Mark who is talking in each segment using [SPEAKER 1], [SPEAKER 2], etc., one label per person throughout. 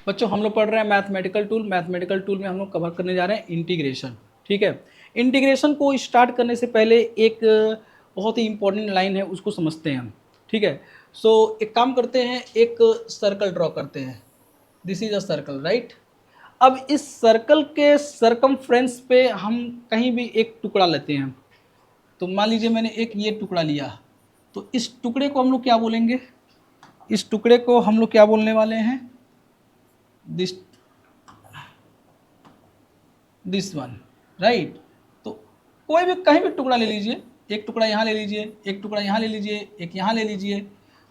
[SPEAKER 1] बच्चों हम लोग पढ़ रहे हैं मैथमेटिकल टूल। मैथमेटिकल टूल में हम लोग कवर करने जा रहे हैं इंटीग्रेशन। ठीक है, इंटीग्रेशन को स्टार्ट करने से पहले एक बहुत ही इंपॉर्टेंट लाइन है, उसको समझते हैं हम। ठीक है, सो एक काम करते हैं, एक सर्कल ड्रॉ करते हैं। This is a circle, right. अब इस सर्कल के सरकमफ्रेंस पे हम कहीं भी एक टुकड़ा लेते हैं। तो मान लीजिए मैंने एक ये टुकड़ा लिया, तो इस टुकड़े को हम लोग क्या बोलेंगे? इस टुकड़े को हम लोग क्या बोलने वाले हैं? This this one, right. तो कोई भी कहीं भी टुकड़ा ले लीजिए, एक टुकड़ा यहाँ ले लीजिए, एक टुकड़ा यहाँ ले लीजिए, एक यहाँ ले लीजिए।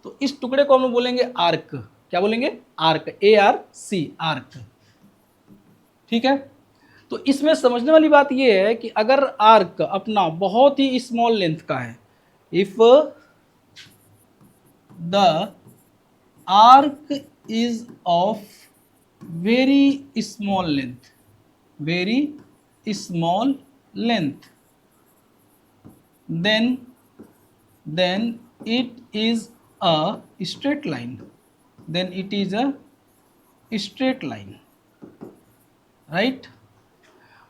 [SPEAKER 1] तो इस टुकड़े को हम लोग बोलेंगे आर्क। क्या बोलेंगे? Arc, ARC, arc. ठीक है, तो इसमें समझने वाली बात यह है कि अगर आर्क अपना बहुत ही स्मॉल लेंथ का है, if the arc is of very small length, very small length, then it is a straight line, then it is a straight line, right.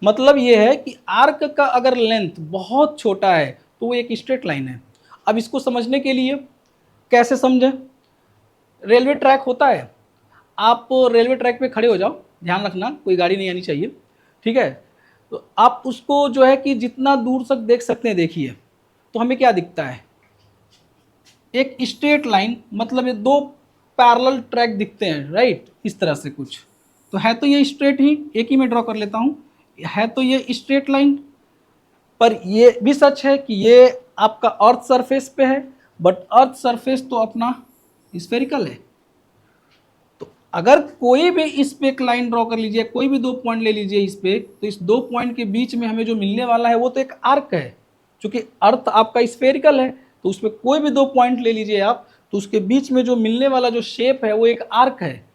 [SPEAKER 1] मतलब ये है कि आर्क का अगर लेंथ बहुत छोटा है तो वो एक स्ट्रेट लाइन है। अब इसको समझने के लिए कैसे समझें? रेलवे ट्रैक होता है, आप रेलवे ट्रैक पे खड़े हो जाओ, ध्यान रखना कोई गाड़ी नहीं आनी चाहिए। ठीक है, तो आप उसको जो है कि जितना दूर तक देख सकते हैं देखिए, तो हमें क्या दिखता है? एक स्ट्रेट लाइन, मतलब ये दो पैरेलल ट्रैक दिखते हैं, राइट, इस तरह से कुछ। तो है तो ये स्ट्रेट ही, एक ही मैं ड्रॉ कर लेता हूँ, है तो ये स्ट्रेट लाइन। पर ये भी सच है कि ये आपका अर्थ सरफेस पे है, बट अर्थ सरफेस तो अपना स्फेरिकल है। तो अगर कोई भी इस पे एक लाइन ड्रॉ कर लीजिए, कोई भी दो पॉइंट ले लीजिए इस पे, तो इस दो पॉइंट के बीच में हमें जो मिलने वाला है वो तो एक आर्क है। क्योंकि अर्थ आपका स्फेरिकल है, तो उसमें कोई भी दो पॉइंट ले लीजिए आप, तो उसके बीच में जो मिलने वाला जो शेप है वो एक आर्क है।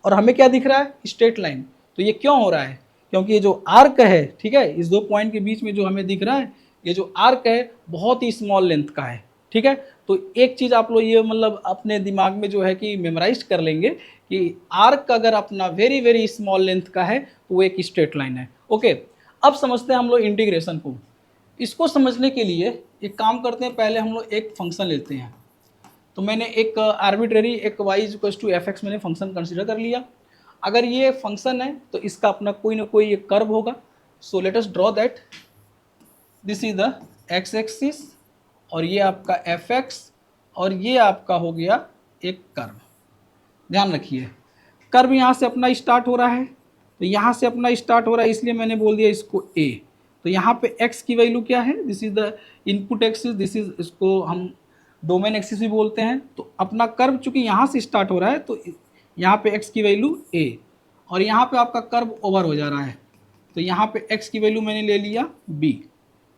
[SPEAKER 1] और हमें क्या दिख रहा है? Straight line. तो ये क्यों हो रहा है? क्योंकि ये जो आर्क है, ठीक है, इस दो पॉइंट के बीच में जो हमें दिख रहा है, ये जो आर्क है बहुत ही स्मॉल लेंथ का है। ठीक है, तो एक चीज़ आप लोग ये मतलब अपने दिमाग में जो है कि मेमोराइज कर लेंगे कि आर्क अगर अपना वेरी वेरी स्मॉल लेंथ का है तो वो एक स्ट्रेट लाइन है। ओके, अब समझते हैं हम लोग इंटीग्रेशन को। इसको समझने के लिए एक काम करते हैं, पहले हम लोग एक फंक्शन लेते हैं। तो मैंने एक आर्बिट्रेरी एक y=fx मैंने फंक्शन कंसीडर कर लिया। अगर ये फंक्शन है तो इसका अपना कोई ना कोई एक कर्व होगा। So let us draw that. This is the x axis, और ये आपका fx, और ये आपका हो गया एक कर्व। ध्यान रखिए, कर्व यहाँ से अपना स्टार्ट हो रहा है, तो यहाँ से अपना स्टार्ट हो रहा है, इसलिए मैंने बोल दिया इसको a। तो यहाँ पे x की वैल्यू क्या है? This is the input axis, this is, इसको हम डोमेन एक्सिस भी बोलते हैं। तो अपना कर्व चूंकि यहाँ से स्टार्ट हो रहा है, तो यहाँ पे x की वैल्यू a, और यहाँ पे आपका कर्व ओवर हो जा रहा है, तो यहाँ पे x की वैल्यू मैंने ले लिया b।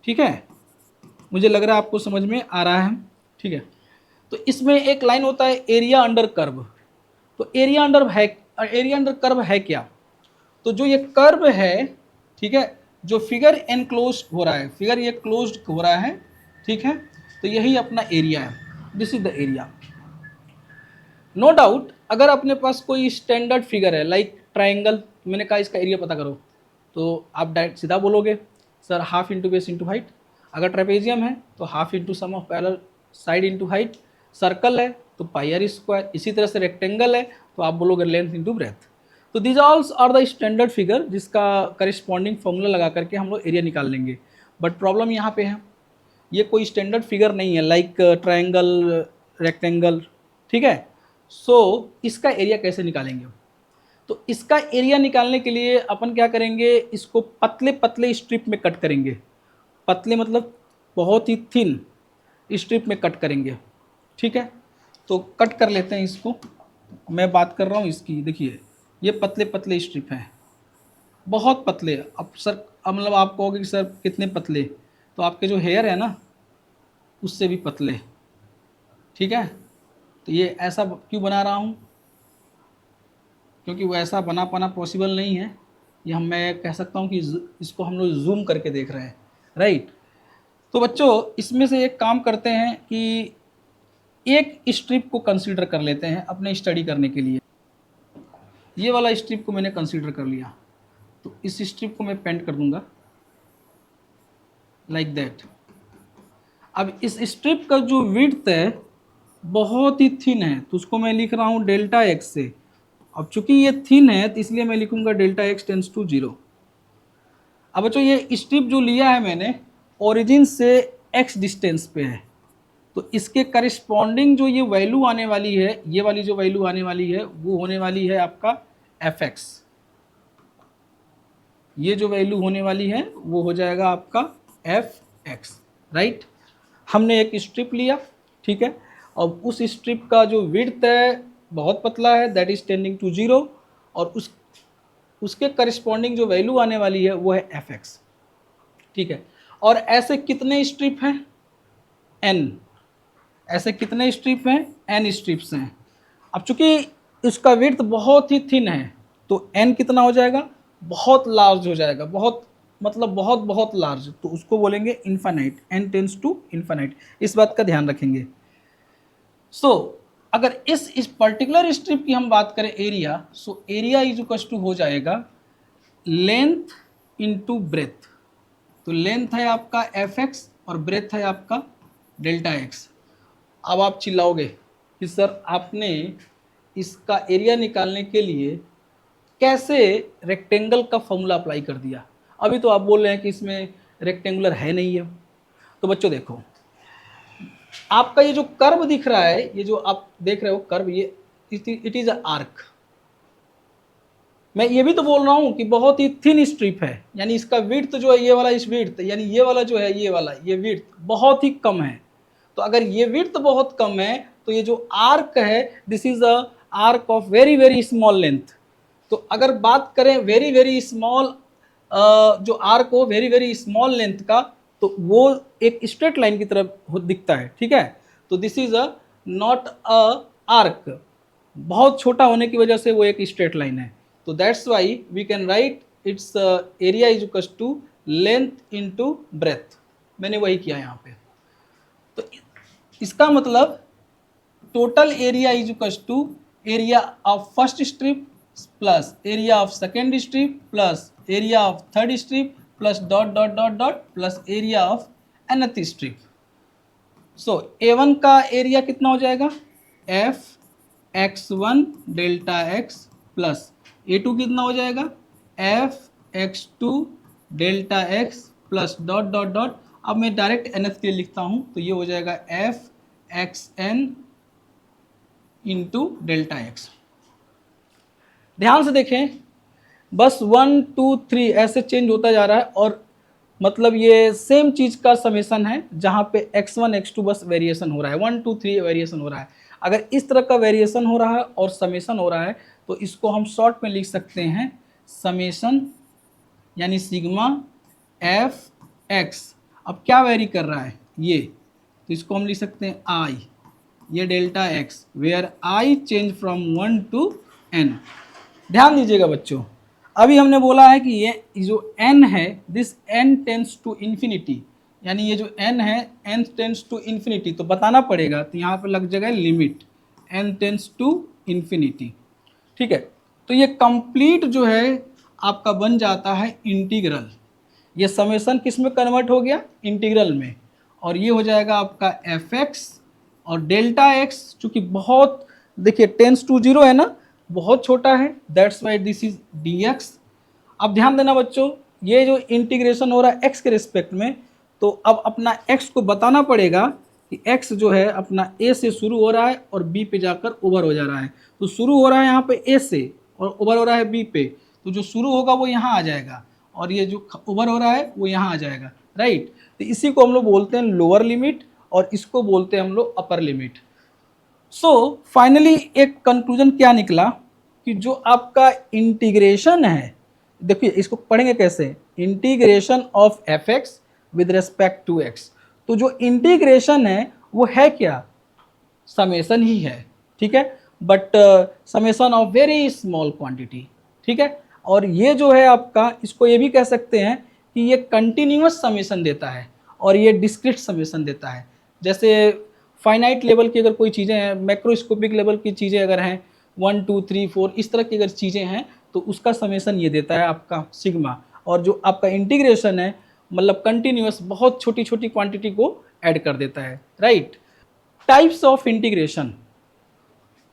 [SPEAKER 1] ठीक है, मुझे लग रहा है आपको समझ में आ रहा है। ठीक है, तो इसमें एक लाइन होता है एरिया अंडर कर्व। तो एरिया अंडर कर्व है क्या? तो जो ये कर्व है, ठीक है, जो फिगर एनक्लोज हो रहा है, फिगर ये क्लोज्ड हो रहा है, ठीक है, तो यही अपना एरिया है। This is the area. No doubt, अगर अपने पास कोई स्टैंडर्ड फिगर है लाइक ट्राइंगल, मैंने कहा इसका एरिया पता करो, तो आप डायरेक्ट सीधा बोलोगे sir half into base into height. अगर ट्रेपेजियम है तो half into sum of parallel side into height. Circle है तो पाई आर स्क्वायर। इसी तरह से रेक्टेंगल है तो आप बोलोगे लेंथ इंटू ब्रेथ। तो these alls are the standard figure जिसका करिस्पॉन्डिंग फॉर्मूला लगा करके हम लोग एरिया निकाल लेंगे। बट प्रॉब्लम यहाँ पे है, ये कोई स्टैंडर्ड फिगर नहीं है लाइक ट्रायंगल, रेक्टेंगल। ठीक है, सो इसका एरिया कैसे निकालेंगे? तो इसका एरिया निकालने के लिए अपन क्या करेंगे, इसको पतले पतले स्ट्रिप में कट करेंगे। पतले मतलब बहुत ही थिन स्ट्रिप में कट करेंगे। ठीक है, तो कट कर लेते हैं इसको। मैं बात कर रहा हूँ इसकी, देखिए ये पतले पतले स्ट्रिप हैं, बहुत पतले। अब सर अब मतलब आप कहोगे कि सर कितने पतले? तो आपके जो हेयर है ना उससे भी पतले। ठीक है, तो ये ऐसा क्यों बना रहा हूँ? क्योंकि वैसा बना पाना पॉसिबल नहीं है। ये मैं कह सकता हूँ कि इसको हम लोग जूम करके देख रहे हैं, राइट। तो बच्चों इसमें से एक काम करते हैं कि एक स्ट्रिप को कंसीडर कर लेते हैं अपने स्टडी करने के लिए। ये वाला स्ट्रिप को मैंने कंसीडर कर लिया, तो इस स्ट्रिप को मैं पेंट कर दूंगा लाइक दैट। अब इस स्ट्रिप का जो विड्थ है बहुत ही थिन है, तो उसको मैं लिख रहा हूँ डेल्टा एक्स से। अब चूंकि ये थिन है तो इसलिए मैं लिखूंगा डेल्टा एक्स टेंस टू 0। अब बच्चों ये स्ट्रिप जो लिया है मैंने ओरिजिन से एक्स डिस्टेंस पे है, तो इसके करस्पॉन्डिंग जो ये वैल्यू आने वाली है, ये वाली जो वैल्यू आने वाली है वो होने वाली है आपका एफ एक्स। ये जो वैल्यू होने वाली है वो हो जाएगा आपका एफ एक्स, राइट। हमने एक स्ट्रिप लिया, ठीक है, और उस स्ट्रिप का जो विड्थ है बहुत पतला है, दैट इज टेंडिंग टू 0, और उसके करस्पॉन्डिंग जो वैल्यू आने वाली है वो है एफ एक्स, ठीक है। और ऐसे कितने स्ट्रिप हैं? एन। ऐसे कितने स्ट्रिप हैं? एन स्ट्रिप्स हैं। अब चूंकि इसका विड्थ बहुत ही थिन है तो एन कितना हो जाएगा? बहुत लार्ज हो जाएगा, बहुत मतलब बहुत बहुत लार्ज, तो उसको बोलेंगे infinite, n tends to infinite. इस बात का ध्यान रखेंगे। सो अगर इस पर्टिकुलर स्ट्रिप की हम बात करें area, so area is equal to हो जाएगा लेंथ इनटू ब्रेथ। तो लेंथ है आपका एफ एक्स और ब्रेथ है आपका डेल्टा एक्स। अब आप चिल्लाओगे कि सर आपने इसका एरिया निकालने के लिए कैसे रेक्टेंगल का फॉर्मूला अप्लाई कर दिया? अभी तो आप बोल रहे हैं कि इसमें रेक्टेंगुलर है नहीं है। तो बच्चों देखो, आपका ये जो कर्व दिख रहा है, ये जो आप देख रहे हो कर्व, ये इट इज अ आर्क। मैं ये भी तो बोल रहा हूँ कि बहुत ही थिन स्ट्रिप है, यानी इसका विड्थ जो है ये वाला, इस विड्थ यानी ये वाला जो है ये वाला, ये विड्थ बहुत ही कम है। तो अगर ये विड्थ बहुत कम है तो ये जो आर्क है this is a arc of very very small length. तो अगर बात करें वेरी वेरी स्मॉल जो आर्क हो वेरी वेरी स्मॉल लेंथ का, तो वो एक स्ट्रेट लाइन की तरह दिखता है, ठीक है। तो this is a not a arc, बहुत छोटा होने की वजह से वो एक स्ट्रेट लाइन है। तो that's why we can write its area is equal to length into breadth. मैंने वही किया यहाँ पे। तो इसका मतलब total area is equal to area of first strip plus area of second strip plus area of third strip plus dot dot dot dot plus area of nth strip. So A1 का area कितना हो जाएगा? F x one delta x plus A2 कितना हो जाएगा? F x two delta x plus dot dot dot. अब मैं direct nth के लिए लिखता हूँ, तो ये हो जाएगा f x n into delta x. ध्यान से देखें, बस 1 2 3 ऐसे चेंज होता जा रहा है, और मतलब ये सेम चीज़ का समेसन है जहाँ पे x1 x2 बस वेरिएशन हो रहा है, 1 2 3 वेरिएशन हो रहा है। अगर इस तरह का वेरिएशन हो रहा है और समेसन हो रहा है तो इसको हम शॉर्ट में लिख सकते हैं समेसन, यानी सिग्मा एफ एक्स। अब क्या वेरी कर रहा है ये, तो इसको हम लिख सकते हैं आई, ये delta x where i change from 1 to n। ध्यान दीजिएगा बच्चों, अभी हमने बोला है कि ये जो n है this n tends to infinity, यानी ये जो n है n टेंस टू इन्फिनिटी, तो बताना पड़ेगा, तो यहाँ पर लग जाएगा limit n tends to infinity, ठीक है। तो ये कंप्लीट जो है आपका बन जाता है इंटीग्रल। ये समेसन किस में कन्वर्ट हो गया? इंटीग्रल में। और ये हो जाएगा आपका एफ एक्स और डेल्टा एक्स, चूँकि बहुत देखिए टेंस टू 0 है ना, बहुत छोटा है, that's why this is D x. अब ध्यान देना बच्चों, ये जो इंटीग्रेशन हो रहा है एक्स के रिस्पेक्ट में, तो अब अपना एक्स को बताना पड़ेगा कि एक्स जो है अपना ए से शुरू हो रहा है और बी पे जाकर ओवर हो जा रहा है। तो शुरू हो रहा है यहाँ पे ए से और ओवर हो रहा है बी पे, तो जो शुरू होगा वो यहाँ आ जाएगा और ये जो ओवर हो रहा है वो यहाँ आ जाएगा, राइट। तो इसी को हम लोग बोलते हैं लोअर लिमिट और इसको बोलते हैं हम लोग अपर लिमिट। सो फाइनली एक कंक्लूजन क्या निकला कि जो आपका इंटीग्रेशन है, देखिए इसको पढ़ेंगे कैसे, integration of f x with respect to x. तो जो इंटीग्रेशन है वो है क्या? समेसन ही है, ठीक है, but summation of very small quantity, ठीक है। और ये जो है आपका, इसको ये भी कह सकते हैं कि ये कंटिन्यूअस समेसन देता है और ये डिस्क्रीट समेसन देता है। जैसे फाइनाइट लेवल की अगर कोई चीज़ें हैं, मैक्रोस्कोपिक लेवल की चीज़ें अगर हैं, 1 2 3 4 इस तरह की अगर चीज़ें हैं तो उसका समेशन ये देता है आपका सिग्मा। और जो आपका इंटीग्रेशन है मतलब कंटिन्यूअस बहुत छोटी छोटी क्वांटिटी को ऐड कर देता है, right. Types of integration,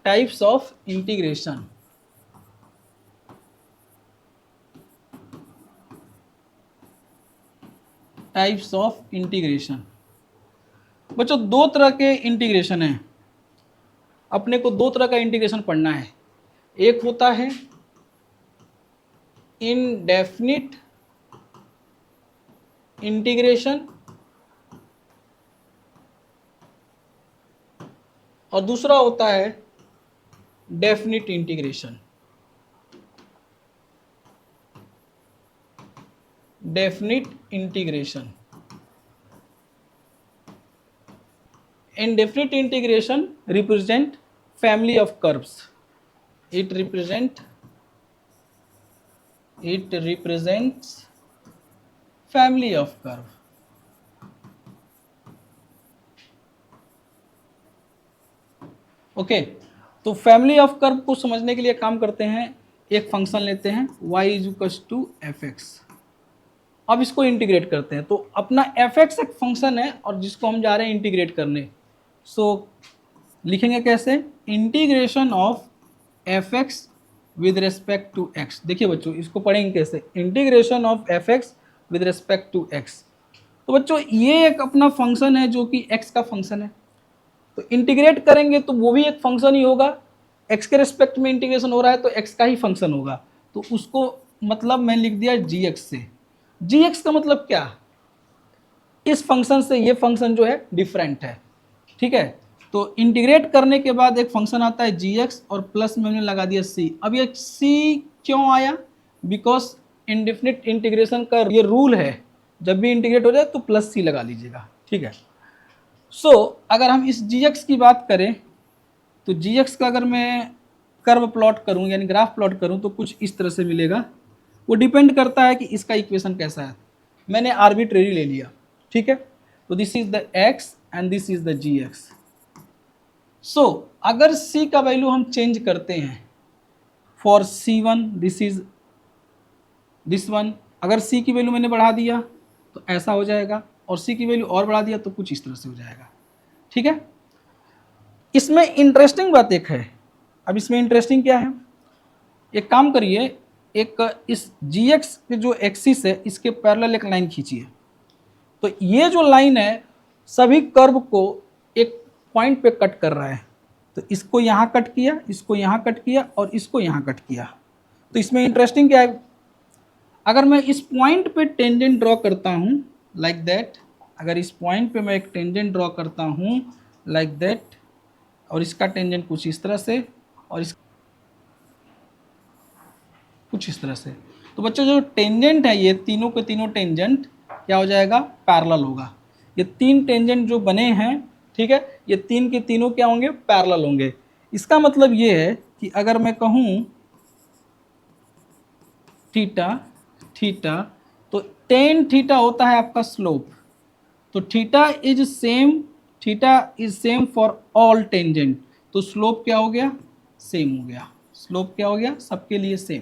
[SPEAKER 1] types of integration, types of integration. बच्चों दो तरह के इंटीग्रेशन हैं, अपने को दो तरह का इंटीग्रेशन पढ़ना है। एक होता है इनडेफिनिट इंटीग्रेशन और दूसरा होता है definite integration. Definite integration, indefinite integration represent family of curves. It represents family of curve. Okay तो फैमिली ऑफ कर्व को समझने के लिए काम करते हैं, एक फंक्शन लेते हैं y is equals to f x. अब इसको इंटीग्रेट करते हैं, तो अपना एफ एक्स एक फंक्शन है और जिसको हम जा रहे हैं इंटीग्रेट करने। सो लिखेंगे कैसे, integration of f x with respect to x. देखिए बच्चों इसको पढ़ेंगे कैसे, integration of f x with respect to x. तो बच्चों ये एक अपना फंक्शन है जो कि एक्स का फंक्शन है, तो इंटीग्रेट करेंगे तो वो भी एक फंक्शन ही होगा, एक्स के रेस्पेक्ट में इंटीग्रेशन हो रहा है तो एक्स का ही फंक्शन होगा। तो उसको मतलब मैं लिख दिया जी एक्स से। जी एक्स का मतलब क्या, इस फंक्शन से ये फंक्शन जो है डिफरेंट है, ठीक है। तो इंटीग्रेट करने के बाद एक फंक्शन आता है जी एक्स और प्लस में हमने लगा दिया सी। अब ये सी क्यों आया, बिकॉज इंडेफिनिट इंटीग्रेशन का ये रूल है, जब भी इंटीग्रेट हो जाए तो प्लस सी लगा लीजिएगा, ठीक है। सो अगर हम इस जी एक्स की बात करें तो जी एक्स का अगर मैं कर्व प्लॉट करूं यानी ग्राफ प्लॉट करूं तो कुछ इस तरह से मिलेगा। वो डिपेंड करता है कि इसका इक्वेशन कैसा है। मैंने आर्बिट्रेरी ले लिया, ठीक है। तो this is the x and this is the g x. So अगर c का वैल्यू हम चेंज करते हैं for c1 this is this one, अगर c की वैल्यू मैंने बढ़ा दिया तो ऐसा हो जाएगा और c की वैल्यू और बढ़ा दिया तो कुछ इस तरह से हो जाएगा, ठीक है। इसमें इंटरेस्टिंग बात एक है, अब इसमें इंटरेस्टिंग क्या है, एक काम करिए, एक इस gx के जो एक्सिस है इसके पैरेलल एक लाइन खींचिए। तो ये जो लाइन है सभी कर्व को एक पॉइंट पे कट कर रहा है, तो इसको यहाँ कट किया, इसको यहाँ कट किया और इसको यहाँ कट किया। तो इसमें इंटरेस्टिंग क्या है, अगर मैं इस पॉइंट पे टेंजेंट ड्रॉ करता हूँ लाइक दैट, अगर इस पॉइंट पे मैं एक टेंजेंट ड्रॉ करता हूँ लाइक दैट और इसका टेंजेंट कुछ इस तरह से और इस कुछ इस तरह से, तो बच्चों जो टेंजेंट है ये तीनों के तीनों टेंजेंट क्या हो जाएगा, पैरेलल होगा। ये तीन टेंजेंट जो बने हैं, ठीक है, ये तीन के तीनों क्या होंगे, पैरेलल होंगे। इसका मतलब ये है कि अगर मैं कहूँ थीटा थीटा तो टेन थीटा होता है आपका स्लोप, तो theta is same for all tangent, तो स्लोप क्या हो गया, सेम हो गया। स्लोप क्या हो गया, सबके लिए सेम,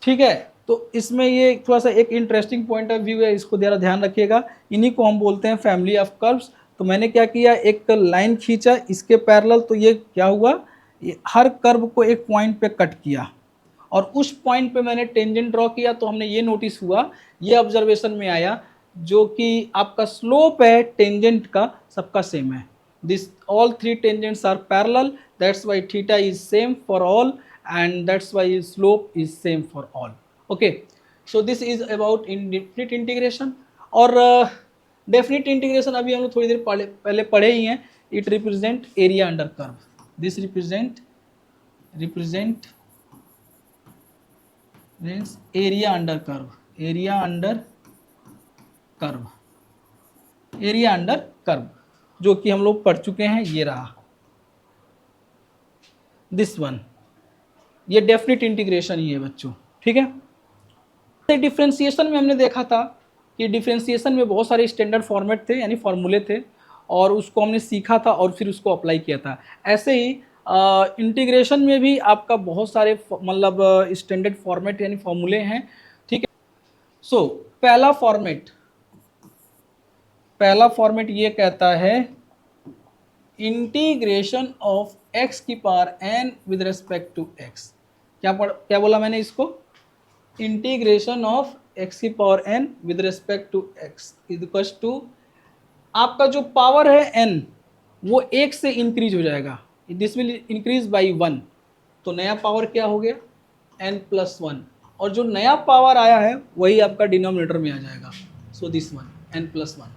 [SPEAKER 1] ठीक है। तो इसमें ये थोड़ा सा एक इंटरेस्टिंग पॉइंट ऑफ व्यू है, इसको जरा ध्यान रखिएगा। इन्हीं को हम बोलते हैं फैमिली ऑफ कर्व्स। तो मैंने क्या किया, एक लाइन खींचा इसके पैरेलल, तो ये क्या हुआ, ये हर कर्व को एक पॉइंट पे कट किया और उस पॉइंट पे मैंने टेंजेंट ड्रॉ किया। तो हमने ये नोटिस हुआ, ये ऑब्जर्वेशन में आया जो कि आपका स्लोप है टेंजेंट का सबका सेम है। This all three tangents are parallel, that's why theta is same for all and that's why slope is same for all. Okay, so this is about indefinite integration और definite integration अभी हम लोग थोड़ी देर पहले पढ़े ही हैं। it represent area under curve, this represent means area under curve, area under curve जो कि हम लोग पढ़ चुके हैं, ये रहा दिस वन, ये डेफिनिट इंटीग्रेशन ही है बच्चों, ठीक है। डिफ्रेंसिएशन में हमने देखा था कि डिफ्रेंसिएशन में बहुत सारे स्टैंडर्ड फॉर्मेट थे यानी फॉर्मूले थे और उसको हमने सीखा था और फिर उसको अप्लाई किया था। ऐसे ही इंटीग्रेशन में भी आपका बहुत सारे मतलब स्टैंडर्ड फॉर्मेट यानी फॉर्मूले हैं, ठीक है। सो पहला फॉर्मेट ये कहता है इंटीग्रेशन ऑफ एक्स की power n with respect to x. क्या बोला मैंने इसको? इंटीग्रेशन ऑफ एक्स की power n with respect to x is equal to आपका जो पावर है एन वो एक से इंक्रीज हो जाएगा, this will increase by one, तो नया पावर क्या हो गया? एन प्लस वन, और जो नया पावर आया है वही आपका डिनोमिनेटर में आ जाएगा, so this one n plus one.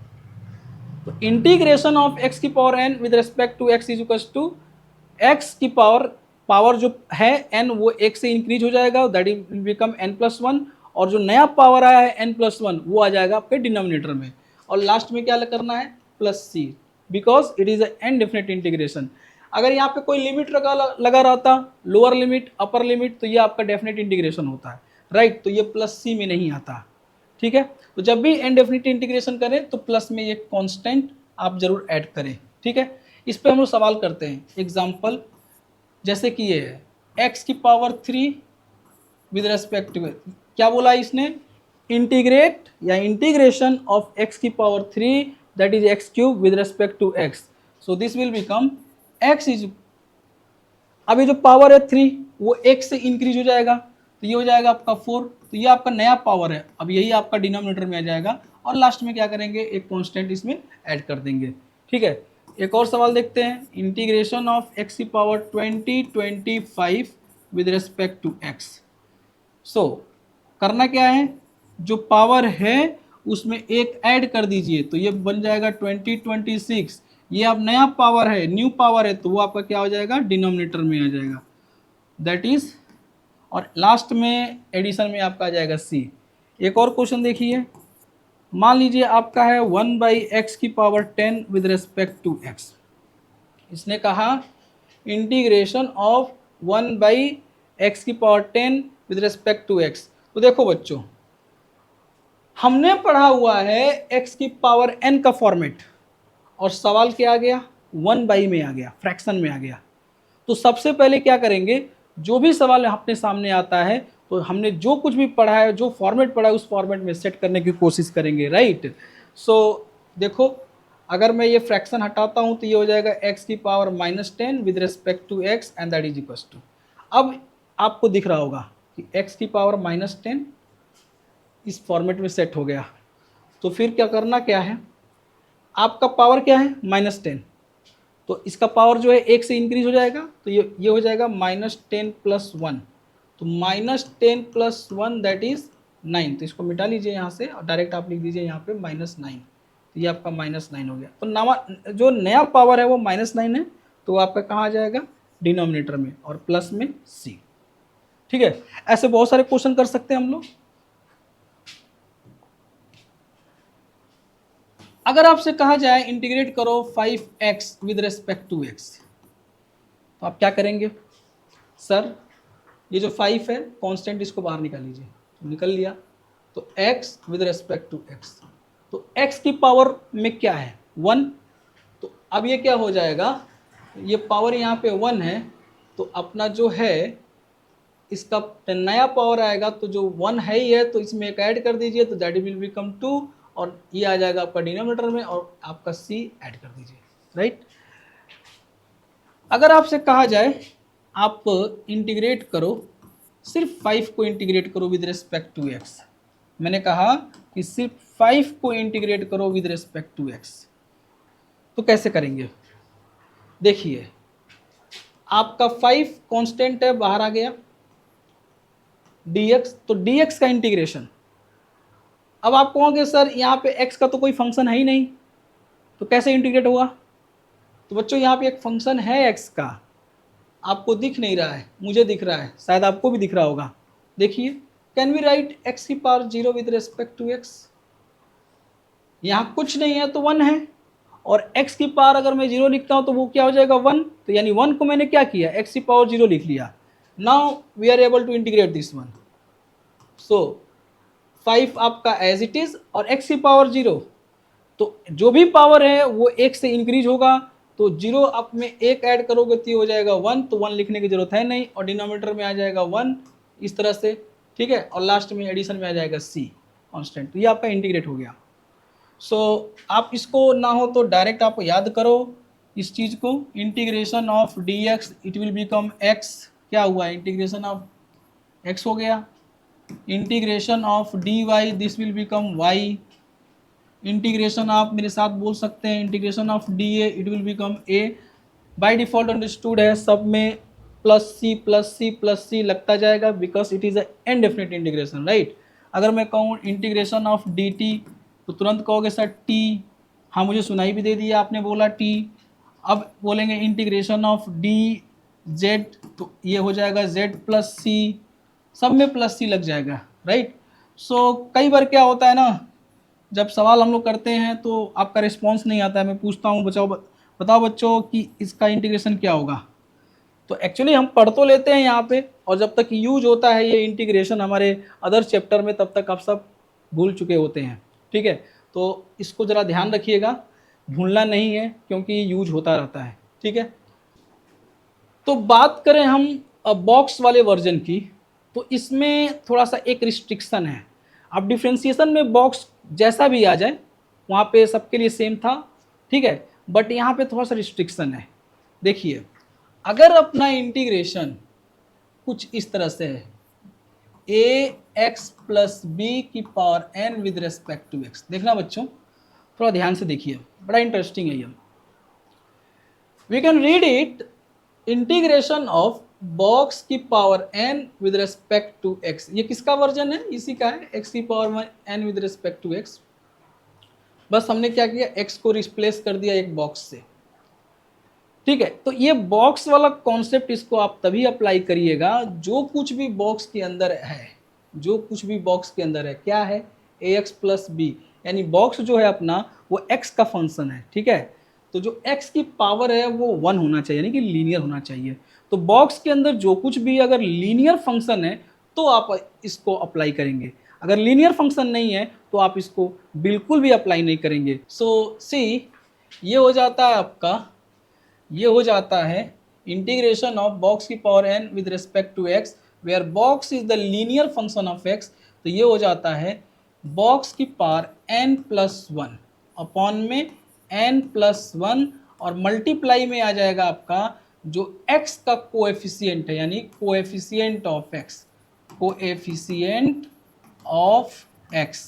[SPEAKER 1] तो इंटीग्रेशन ऑफ एक्स की power n with respect to x is equal to x की पावर जो है एन वो एक से इंक्रीज हो जाएगा, that will become n plus one, और जो नया पावर आया है एन प्लस वन वो आ जाएगा आपके डिनोमिनेटर में, और लास्ट में क्या करना है? Plus c, because it is indefinite integration. अगर यहाँ पे कोई लिमिट लगा रहता, लोअर लिमिट अपर लिमिट, तो ये आपका डेफिनेट इंटीग्रेशन होता है, राइट। तो ये प्लस सी में नहीं आता, ठीक है। तो जब भी इनडेफिनिट इंटीग्रेशन करें तो प्लस में ये कांस्टेंट आप जरूर ऐड करें, ठीक है। इस पे हम लोग सवाल करते हैं, एग्जांपल जैसे कि ये है एक्स की पावर 3 विद रेस्पेक्ट टू, क्या बोला इसने? इंटीग्रेट या इंटीग्रेशन ऑफ एक्स की power 3 that is x cube with respect to x, so this will become x is, अभी जो पावर है 3 वो एक से इंक्रीज हो जाएगा, तो ये हो जाएगा आपका 4, तो ये आपका नया पावर है, अब यही आपका डिनोमिनेटर में आ जाएगा, और लास्ट में क्या करेंगे? एक कांस्टेंट इसमें ऐड कर देंगे, ठीक है। एक और सवाल देखते हैं, इंटीग्रेशन ऑफ एक्स की power 2025 with respect to x. So करना क्या है? जो पावर है उसमें एक ऐड कर दीजिए, तो ये बन जाएगा 2026, ये अब नया पावर है, न्यू पावर है, तो वो आपका क्या हो जाएगा? डिनोमिनेटर में आ जाएगा, दैट इज, और लास्ट में एडिशन में आपका आ जाएगा सी। एक और क्वेश्चन देखिए, मान लीजिए आपका है 1/x की power 10 with respect to x। इसने कहा इंटीग्रेशन ऑफ 1/x की power 10 with respect to x। तो देखो बच्चों, हमने पढ़ा हुआ है x की पावर n का फॉर्मेट, और सवाल क्या आ गया? 1/, में आ गया, फ्रैक्शन में आ गया। तो सबसे पहले क्या करेंगे, जो भी सवाल अपने सामने आता है तो हमने जो कुछ भी पढ़ा है, जो फॉर्मेट पढ़ा है, उस फॉर्मेट में सेट करने की कोशिश करेंगे, राइट। सो देखो, अगर मैं ये फ्रैक्शन हटाता हूँ तो ये हो जाएगा x की power -10 with respect to x and that is equal to, अब आपको दिख रहा होगा कि x की पावर -10 इस फॉर्मेट में सेट हो गया। तो फिर क्या करना क्या है, आपका पावर क्या है? -10, तो इसका पावर जो है एक से इंक्रीज हो जाएगा, तो ये हो जाएगा -10 + 1, तो -10 + 1 दैट इज 9, तो इसको मिटा लीजिए यहाँ से और डायरेक्ट आप लिख दीजिए यहाँ पे -9, तो ये आपका -9 हो गया। तो नवा जो नया पावर है वो -9 है, तो आपका कहाँ आ जाएगा? डिनोमिनेटर में, और प्लस में सी, ठीक है। ऐसे बहुत सारे क्वेश्चन कर सकते हैं हम लोग। अगर आपसे कहा जाए इंटीग्रेट करो 5x with respect to x, तो आप क्या करेंगे? सर ये जो 5 है कांस्टेंट, इसको बाहर निकाल लीजिए, तो निकल लिया, तो x with respect to x, तो x की पावर में क्या है? 1, तो अब ये क्या हो जाएगा? ये पावर यहाँ पे 1 है, तो अपना जो है इसका नया पावर आएगा, तो जो 1 है ही है, तो इसमें एक ऐड कर दीजिए, तो दैट विल बिकम 2, और ये आ जाएगा आपका डिनोमिनेटर में, और आपका c ऐड कर दीजिए, राइट। अगर आपसे कहा जाए आप इंटीग्रेट करो, सिर्फ 5 को इंटीग्रेट करो विद रिस्पेक्ट टू x, मैंने कहा कि सिर्फ 5 को इंटीग्रेट करो विद रिस्पेक्ट टू x, तो कैसे करेंगे? देखिए, आपका 5 कांस्टेंट है, बाहर आ गया, dx, तो dx का इंटीग्रेशन, अब आप कहोगे सर यहाँ पे x का तो कोई फंक्शन है ही नहीं, तो कैसे इंटीग्रेट हुआ? तो बच्चों यहाँ पे एक फंक्शन है x का, आपको दिख नहीं रहा है, मुझे दिख रहा है, शायद आपको भी दिख रहा होगा। देखिए, कैन वी राइट x की power 0 with respect to x, यहाँ कुछ नहीं है तो 1 है, और x की पावर अगर मैं 0 लिखता हूँ तो वो क्या हो जाएगा? 1, तो यानी 1 को मैंने क्या किया? x की पावर 0 लिख लिया। Now we are able to integrate this one, so 5 आपका एज इट इज, और x की पावर 0, तो जो भी पावर है वो 1 से इंक्रीज होगा, तो 0 आप में एक ऐड करोगे तो ये हो जाएगा 1, तो 1 लिखने की जरूरत है नहीं, और डिनोमिनेटर में आ जाएगा 1 इस तरह से, ठीक है, और लास्ट में एडिशन में आ जाएगा c कांस्टेंट। तो ये आपका इंटीग्रेट हो गया। सो आप इसको ना हो तो डायरेक्ट आप याद करो इस चीज़ को, integration of dx it will become x, क्या हुआ, इंटीग्रेशन ऑफ x हो गया, integration of dy this will become y, integration आप मेरे साथ बोल सकते हैं integration of dA it will become a। By default understood है, सब में plus c plus c plus c लगता जाएगा because it is a indefinite integration, right. अगर मैं कहूँ इंटीग्रेशन ऑफ dt तो तुरंत कहोगे सर t, हाँ मुझे सुनाई भी दे दिया आपने बोला t। अब बोलेंगे इंटीग्रेशन ऑफ dz तो ये हो जाएगा z प्लस सी, सब में प्लस सी लग जाएगा, राइट। सो कई बार क्या होता है ना, जब सवाल हम लोग करते हैं तो आपका रिस्पॉन्स नहीं आता है, मैं पूछता हूँ बताओ बच्चों कि इसका इंटीग्रेशन क्या होगा, तो एक्चुअली हम पढ़ तो लेते हैं यहाँ पे, और जब तक यूज होता है ये इंटीग्रेशन हमारे अदर चैप्टर में तब तक आप सब भूल चुके होते हैं, ठीक है। तो इसको ज़रा ध्यान रखिएगा, भूलना नहीं है क्योंकि यूज होता रहता है, ठीक है। तो बात करें हम बॉक्स वाले वर्जन की, तो इसमें थोड़ा सा एक रिस्ट्रिक्शन है। अब डिफ्रेंसिएशन में बॉक्स जैसा भी आ जाए वहाँ पे सबके लिए सेम था, ठीक है, बट यहाँ पे थोड़ा सा रिस्ट्रिक्शन है। देखिए अगर अपना इंटीग्रेशन कुछ इस तरह से है, ax प्लस बी की power n with respect to x, देखना बच्चों थोड़ा ध्यान से देखिए, बड़ा इंटरेस्टिंग है ये। We can read it integration of box की power n with respect to x, ये किसका वर्जन है, इसी का है, x की power n with respect to x। बस हमने क्या किया, x को रिप्लेस कर दिया एक बॉक्स से, ठीक है। तो ये बॉक्स वाला कॉन्सेप्ट इसको आप तभी अप्लाई करिएगा जो कुछ भी बॉक्स के अंदर है, जो कुछ भी बॉक्स के अंदर है क्या है, ax प्लस बी, यानी बॉक्स जो है अपना वो x का फंक्शन है, ठीक है। तो जो x की पावर है वो 1 होना चाहिए, यानी कि लीनियर होना चाहिए। तो बॉक्स के अंदर जो कुछ भी अगर लीनियर फंक्शन है तो आप इसको अप्लाई करेंगे, अगर लीनियर फंक्शन नहीं है तो आप इसको बिल्कुल भी अप्लाई नहीं करेंगे। सो सी ये हो जाता है आपका, ये हो जाता है इंटीग्रेशन ऑफ बॉक्स की power n with respect to x where box is the linear function of x, तो ये हो जाता है बॉक्स की पावर n प्लस 1 अपॉन में n प्लस 1, और मल्टीप्लाई में आ जाएगा आपका जो x का कोएफिशिएंट है, यानी coefficient of x, coefficient of x।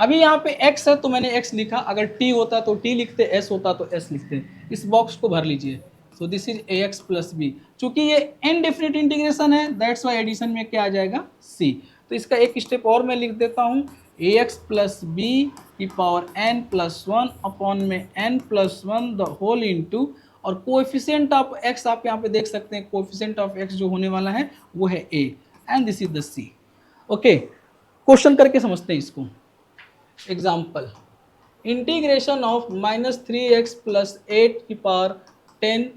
[SPEAKER 1] अभी यहाँ पे x है तो मैंने x लिखा, अगर t होता तो t लिखते, s होता तो s लिखते। इस बॉक्स को भर लीजिए। So this is ax plus b, चूंकि ये इनडेफिनिट इंटीग्रेशन है दैट्स वाई एडिशन में क्या आ जाएगा c। तो इसका एक स्टेप और मैं लिख देता हूँ, ax प्लस बी की पावर n प्लस 1 अपॉन में n plus 1 the whole into, और कोएफिशिएंट ऑफ x आप यहाँ पे देख सकते हैं, कोएफिशिएंट ऑफ x जो होने वाला है वो है a and this is the c। Okay, question करके समझते हैं इसको। Example, integration of -3x plus 8 की power 10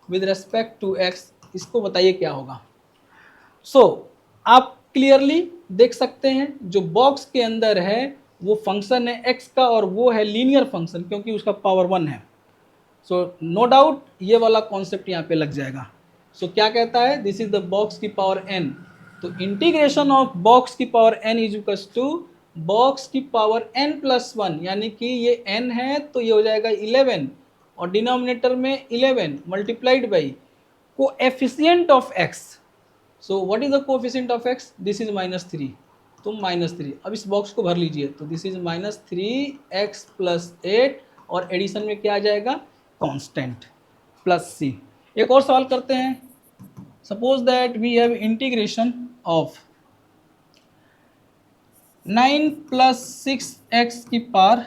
[SPEAKER 1] with respect to x, इसको बताइए क्या होगा। सो आप क्लियरली देख सकते हैं जो बॉक्स के अंदर है वो फंक्शन है x का, और वो है लीनियर फंक्शन क्योंकि उसका पावर 1 है। सो नो डाउट ये वाला कॉन्सेप्ट यहाँ पे लग जाएगा। सो क्या कहता है, दिस इज द बॉक्स की पावर n, तो इंटीग्रेशन ऑफ बॉक्स की power n is equals to box की पावर n प्लस 1, यानी कि ये n है तो ये हो जाएगा 11, और डिनोमिनेटर में 11 multiplied by coefficient of x। So what is the coefficient of x, this is -3, तो -3। अब इस बॉक्स को भर लीजिए, तो दिस इज -3x प्लस 8, और एडिशन में क्या आ जाएगा कांस्टेंट प्लस c। एक और सवाल करते हैं, suppose that we have integration of 9 plus 6x की पावर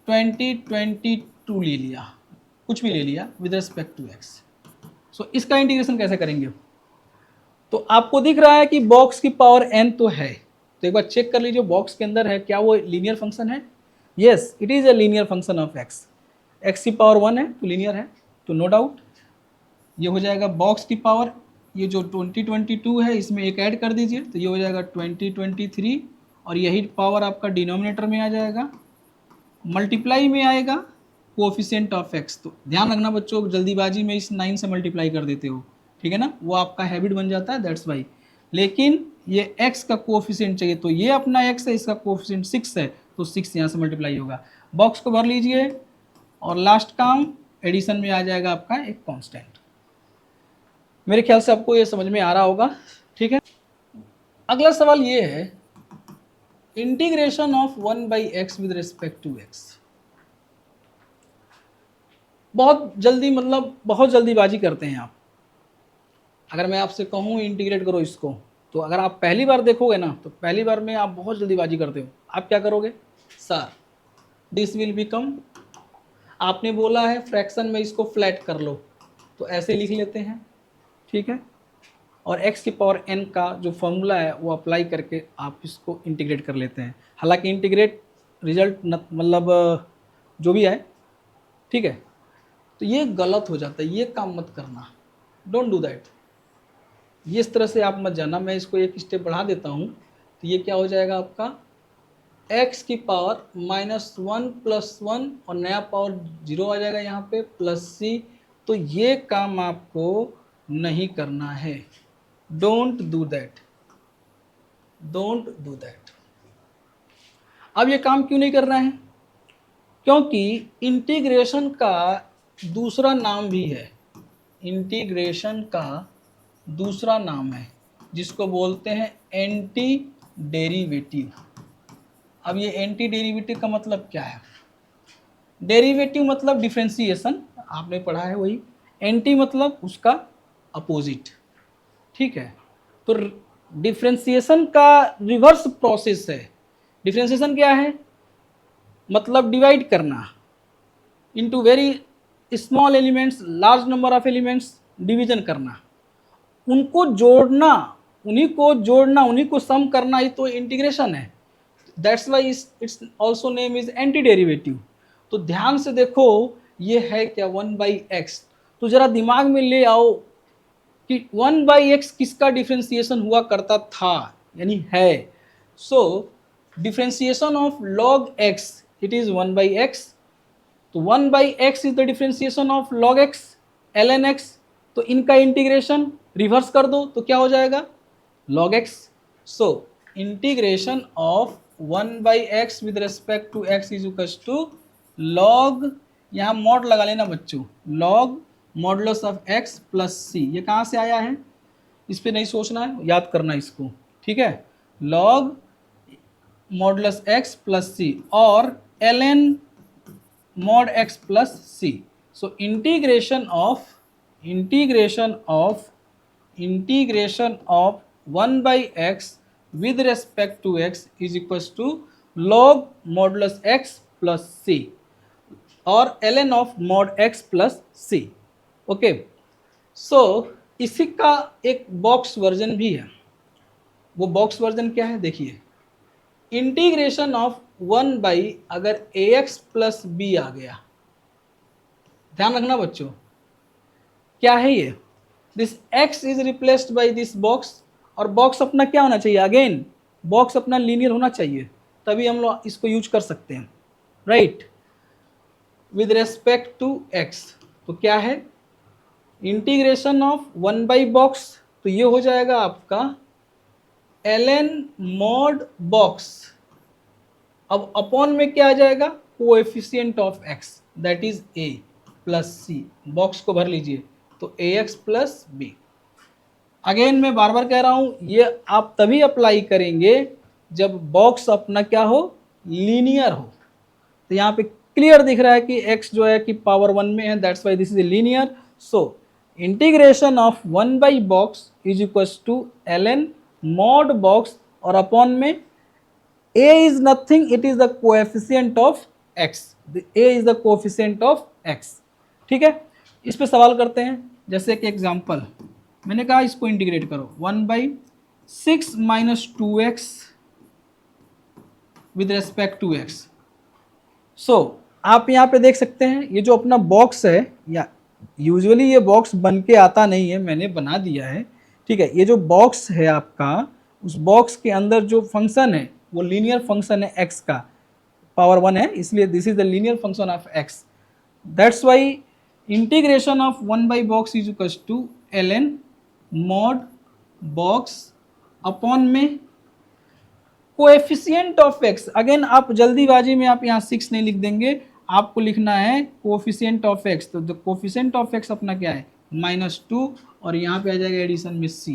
[SPEAKER 1] 22 ले लिया, कुछ भी ले लिया विद रिस्पेक्ट टू x। सो इसका इंटीग्रेशन कैसे करेंगे। तो आपको दिख रहा है कि बॉक्स की पावर n तो है, तो एक बार चेक कर लीजिए बॉक्स के अंदर है क्या वो लीनियर फंक्शन है। Yes it is a linear function of x, x की पावर 1 है तो लीनियर है, तो नो डाउट ये हो जाएगा बॉक्स की पावर, ये जो 2022 है इसमें एक ऐड कर दीजिए तो ये हो जाएगा 2023, और यही पावर आपका डिनोमिनेटर में आ जाएगा, मल्टीप्लाई में आएगा कोफिशिएंट ऑफ एक्स। तो ध्यान रखना बच्चों, जल्दीबाजी में इस 9 से मल्टीप्लाई कर देते हो, ठीक है ना, वो आपका हैबिट बन जाता है, दैट्स वाई। लेकिन ये x का कोफिशिएंट चाहिए, तो ये अपना x है, इसका कोफिशिएंट 6 है, तो 6 यहाँ से मल्टीप्लाई होगा। बॉक्स को भर लीजिए और लास्ट काम एडिशन में आ जाएगा आपका एक कांस्टेंट। मेरे ख्याल से आपको ये समझ में आ रहा होगा, ठीक है। अगला सवाल ये है, integration of 1/x with respect to x। बहुत जल्दी, मतलब बहुत जल्दीबाजी करते हैं आप। अगर मैं आपसे कहूँ इंटीग्रेट करो इसको, तो अगर आप पहली बार देखोगे ना, तो पहली बार में आप बहुत जल्दीबाजी करते हो। आप क्या करोगे, सर दिस विल बिकम, आपने बोला है फ्रैक्शन में इसको फ्लैट कर लो, तो ऐसे लिख लेते हैं, ठीक है। और x की पावर n का जो फॉर्मूला है वो अप्लाई करके आप इसको इंटीग्रेट कर लेते हैं। हालांकि इंटीग्रेट रिजल्ट मतलब जो भी आए, ठीक है, तो ये गलत हो जाता है, ये काम मत करना, डोंट डू दैट। ये इस तरह से आप मत जाना। मैं इसको एक स्टेप बढ़ा देता हूँ, तो ये क्या हो जाएगा आपका x की पावर -1 + 1 और नया पावर 0 आ जाएगा यहाँ पे +c। तो ये काम आपको नहीं करना है, don't do that, don't do that. अब ये काम क्यों नहीं करना है, क्योंकि इंटीग्रेशन का दूसरा नाम भी है, इंटीग्रेशन का दूसरा नाम है जिसको बोलते हैं एंटी डेरिवेटिव। अब ये एंटी डेरिवेटिव का मतलब क्या है, डेरिवेटिव मतलब डिफरेंशिएशन, आपने पढ़ा है वही, एंटी मतलब उसका अपोजिट, ठीक है। तो डिफरेंशिएशन का रिवर्स प्रोसेस है। डिफरेंशिएशन क्या है, मतलब डिवाइड करना into very small elements, large number of elements, division करना, उनको जोड़ना, उन्हीं को जोड़ना, उन्हीं को सम करना, ही तो इंटीग्रेशन है। That's why it's also name is anti derivative. तो ध्यान से देखो, ये है क्या 1/x। तो जरा दिमाग में ले आओ कि 1/x किसका डिफ्रेंसिएशन हुआ करता था, यानी है। So differentiation of log x, it is 1/x। तो 1/x is the differentiation of log x ln x। तो इनका इंटीग्रेशन रिवर्स कर दो तो क्या हो जाएगा, log x। So integration of 1/x with respect to x is equal to log, यहाँ मॉड लगा लेना बच्चों, log modulus of x plus c. ये कहाँ से आया है, इस पर नहीं सोचना है, याद करना इसको, ठीक है। log modulus x plus c और ln mod x plus c. So integration of 1/x with respect to x is equals to log modulus x plus c और ln of mod x plus c। Okay, so इसी का एक box version भी है। वो box version क्या है, देखिए, इंटीग्रेशन ऑफ 1/ अगर ax प्लस b आ गया, ध्यान रखना बच्चों, क्या है ये, this x is replaced by this box, और बॉक्स अपना क्या होना चाहिए, अगेन बॉक्स अपना लीनियर होना चाहिए, तभी हम लोग इसको यूज कर सकते हैं, right. With respect to x, तो क्या है, इंटीग्रेशन ऑफ 1/ बॉक्स, तो ये हो जाएगा आपका ln mod बॉक्स। अब अपॉन में क्या आ जाएगा, coefficient of x, that is a plus c। Box को भर लीजिए, तो ax प्लस b। अगेन मैं बार बार कह रहा हूं, ये आप तभी अप्लाई करेंगे जब बॉक्स अपना क्या हो, लीनियर हो। तो यहाँ पे क्लियर दिख रहा है कि x जो है कि पावर 1 में है, that's why this is a linear. So integration of 1/ box is equals to ln mod box, और अपॉन में a is nothing, it is the coefficient of x, a is the coefficient of x, ठीक है। इस पे सवाल करते हैं, जैसे कि एग्जांपल मैंने कहा इसको इंटीग्रेट करो, 1/6 - 2x with respect to x। सो आप यहाँ पे देख सकते हैं, ये जो अपना बॉक्स है, या यूजुअली ये बॉक्स बन के आता नहीं है, मैंने बना दिया है, ठीक है। ये जो बॉक्स है आपका, उस बॉक्स के अंदर जो फंक्शन है वो लीनियर फंक्शन है x का, पावर 1 है, इसलिए this is the linear function of x। That's why integration of 1/box is equal to ln mod box upon में कोएफिशिएंट ऑफ एक्स। अगेन आप जल्दीबाजी में आप यहाँ 6 नहीं लिख देंगे, आपको लिखना है कोएफिशिएंट ऑफ एक्स। तो द कोएफिशिएंट ऑफ एक्स अपना क्या है -2 और यहाँ पे आ जाएगा एडिशन में c,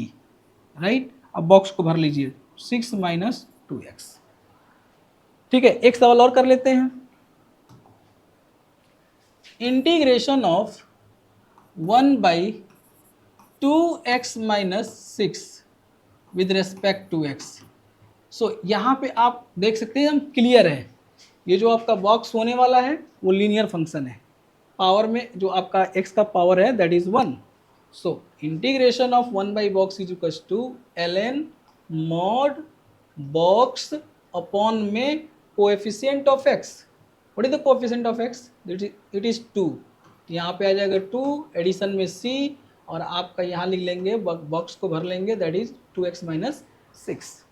[SPEAKER 1] राइट। अब बॉक्स को भर लीजिए 6 - 2x। ठीक है, एक सवाल और कर लेते हैं। Integration of 1/2x - 6 with respect to x। So यहाँ पे आप देख सकते हैं हम क्लियर है, ये जो आपका बॉक्स होने वाला है वो लीनियर फंक्शन है। पावर में जो आपका x का पावर है that is 1। So integration of 1/box is equal to ln mod box upon में coefficient of x। What is the coefficient of x? It is 2। यहाँ पे आ जाएगा 2 एडिशन में c और आपका यहाँ लिख लेंगे, बॉक्स को भर लेंगे दैट इज 2x - 6।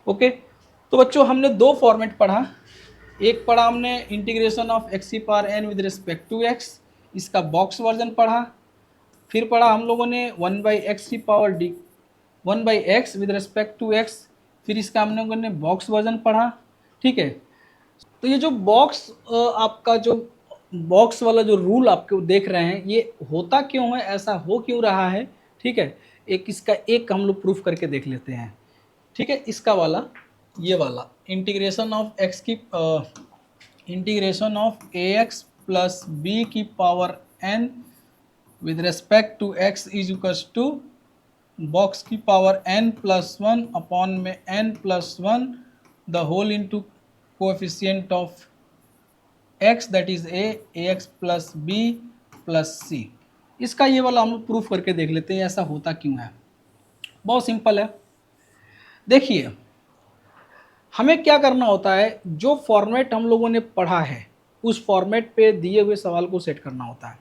[SPEAKER 1] ओके, तो बच्चों हमने दो फॉर्मेट पढ़ा। एक पढ़ा हमने इंटीग्रेशन ऑफ x की power n with respect to x, इसका बॉक्स वर्जन पढ़ा। फिर पढ़ा हम लोगों ने 1/x की power d 1/x with respect to x, फिर इसका हम लोगों ने बॉक्स वर्जन पढ़ा। ठीक है, तो ये जो बॉक्स आपका जो बॉक्स वाला जो रूल आपको देख रहे हैं ये होता क्यों है, ऐसा हो क्यों रहा है। ठीक है, एक इसका एक हम लोग प्रूफ करके देख लेते हैं। ठीक है, इसका वाला ये वाला इंटीग्रेशन ऑफ x की integration of ax plus b की power n with respect to x is equals to box की पावर n प्लस 1 अपॉन में n plus 1 the whole into coefficient of x that is ax plus b plus c। इसका ये वाला हम लोग proof करके देख लेते हैं ऐसा होता क्यों है। बहुत सिंपल है, देखिए हमें क्या करना होता है, जो फॉर्मेट हम लोगों ने पढ़ा है उस फॉर्मेट पे दिए हुए सवाल को सेट करना होता है।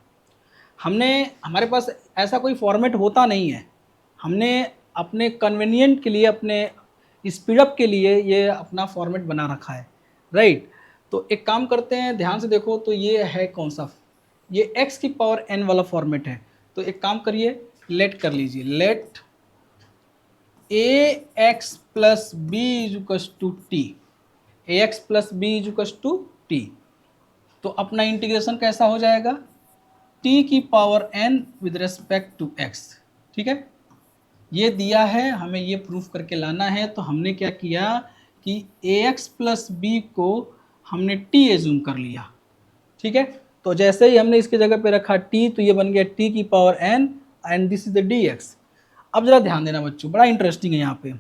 [SPEAKER 1] हमारे पास ऐसा कोई फॉर्मेट होता नहीं है, हमने अपने कन्वीनियंट के लिए, अपने स्पीडअप के लिए ये अपना फॉर्मेट बना रखा है, राइट। तो एक काम करते हैं, ध्यान से देखो, तो ये है कौन सा, ये x की पावर n वाला फॉर्मेट है। तो एक काम करिए, लेट कर लीजिए, let ax plus b is equals to t, ax plus b is equals to t. तो अपना इंटीग्रेशन कैसा हो जाएगा, t की power n with respect to x। ठीक है, ये दिया है, हमें ये प्रूफ करके लाना है। तो हमने क्या किया कि ax प्लस बी को हमने t एज्यूम कर लिया। ठीक है, तो जैसे ही हमने इसके जगह पे रखा t, तो ये बन गया t की power n and this is the dx। अब जरा ध्यान देना बच्चों, बड़ा इंटरेस्टिंग है यहाँ पे।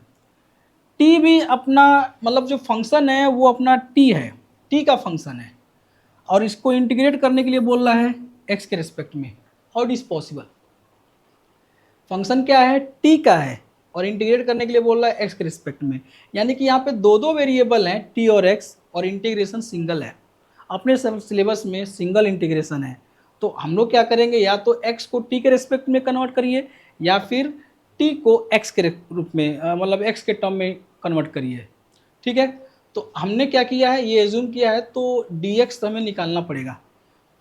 [SPEAKER 1] t भी अपना मतलब जो फंक्शन है वो अपना t है, t का फंक्शन है, और इसको इंटीग्रेट करने के लिए बोल रहा है x के रिस्पेक्ट में। How it is possible, function क्या है, t का है, और इंटीग्रेट करने के लिए बोल रहा है x के रिस्पेक्ट में। यानी कि यहाँ पे दो दो वेरिएबल हैं t और x, और इंटीग्रेशन सिंगल है। अपने सिलेबस में सिंगल इंटीग्रेशन है, तो हम लोग क्या करेंगे, या तो x को t के रिस्पेक्ट में कन्वर्ट करिए, या फिर t को x के रूप में मतलब x के टर्म में कन्वर्ट करिए। ठीक है, तो हमने क्या किया है, ये एज्यूम किया है, तो dx हमें निकालना पड़ेगा।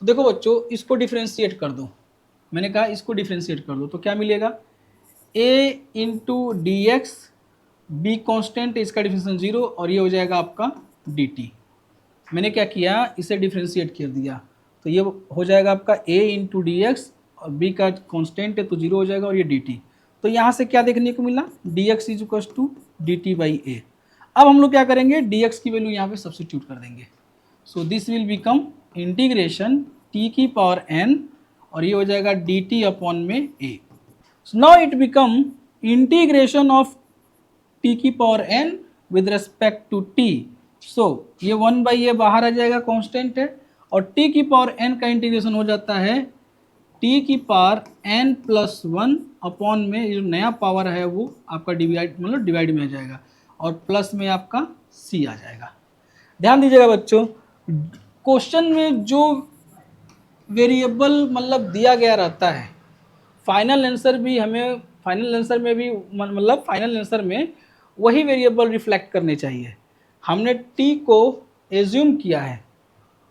[SPEAKER 1] तो देखो बच्चों, इसको डिफ्रेंशिएट कर दो, मैंने कहा इसको डिफ्रेंशिएट कर दो, तो क्या मिलेगा, a into d x, b constant, इसका डिफ्रेंशिएशन 0, और ये हो जाएगा आपका dt। मैंने क्या किया, इसे डिफ्रेंशिएट कर दिया, तो ये हो जाएगा आपका a इंटू डी एक्स, और b का कॉन्स्टेंट है तो 0 हो जाएगा, और ये dt। तो यहाँ से क्या देखने को मिला, dx is equal to dt by a. अब हम लोग क्या करेंगे, dx की वैल्यू यहाँ पे सब्स्टिट्यूट कर देंगे। So this will become integration t की पावर n, और ये हो जाएगा dt अपॉन में a। So now it become integration of t की power n with respect to t। सो ये 1/a बाहर आ जाएगा, कांस्टेंट है, और t की पावर n का इंटीग्रेशन हो जाता है t की पावर n प्लस 1 अपॉन में जो नया पावर है वो आपका डिवाइड मतलब डिवाइड में आ जाएगा, और प्लस में आपका c आ जाएगा। ध्यान दीजिएगा बच्चों, क्वेश्चन में जो वेरिएबल मतलब दिया गया रहता है, फाइनल आंसर भी हमें फाइनल आंसर में भी मतलब फाइनल आंसर में वही वेरिएबल रिफ्लेक्ट करने चाहिए। हमने t को एज्यूम किया है,